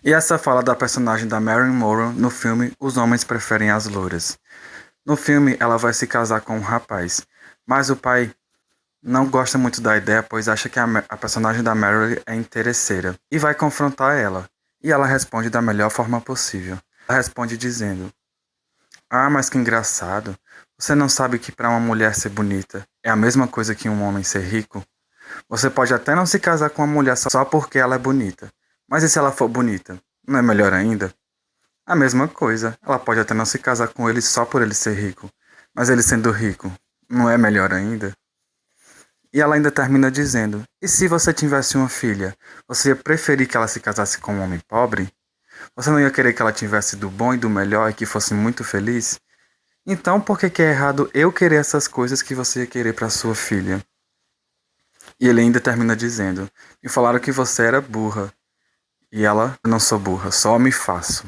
E essa fala da personagem da Marilyn Monroe no filme Os Homens Preferem as Louras. No filme, ela vai se casar com um rapaz, mas o pai não gosta muito da ideia, pois acha que a personagem da Marilyn é interesseira e vai confrontar ela. E ela responde da melhor forma possível. Ela responde dizendo: "Ah, mas que engraçado. Você não sabe que para uma mulher ser bonita é a mesma coisa que um homem ser rico? Você pode até não se casar com uma mulher só porque ela é bonita, mas e se ela for bonita? Não é melhor ainda?" A mesma coisa. Ela pode até não se casar com ele só por ele ser rico, mas ele sendo rico, não é melhor ainda? E ela ainda termina dizendo: "E se você tivesse uma filha, você ia preferir que ela se casasse com um homem pobre? Você não ia querer que ela tivesse do bom e do melhor e que fosse muito feliz? Então por que que é errado eu querer essas coisas que você ia querer para sua filha?" E ele ainda termina dizendo: "Me falaram que você era burra." E ela: "Eu não sou burra, só me faço."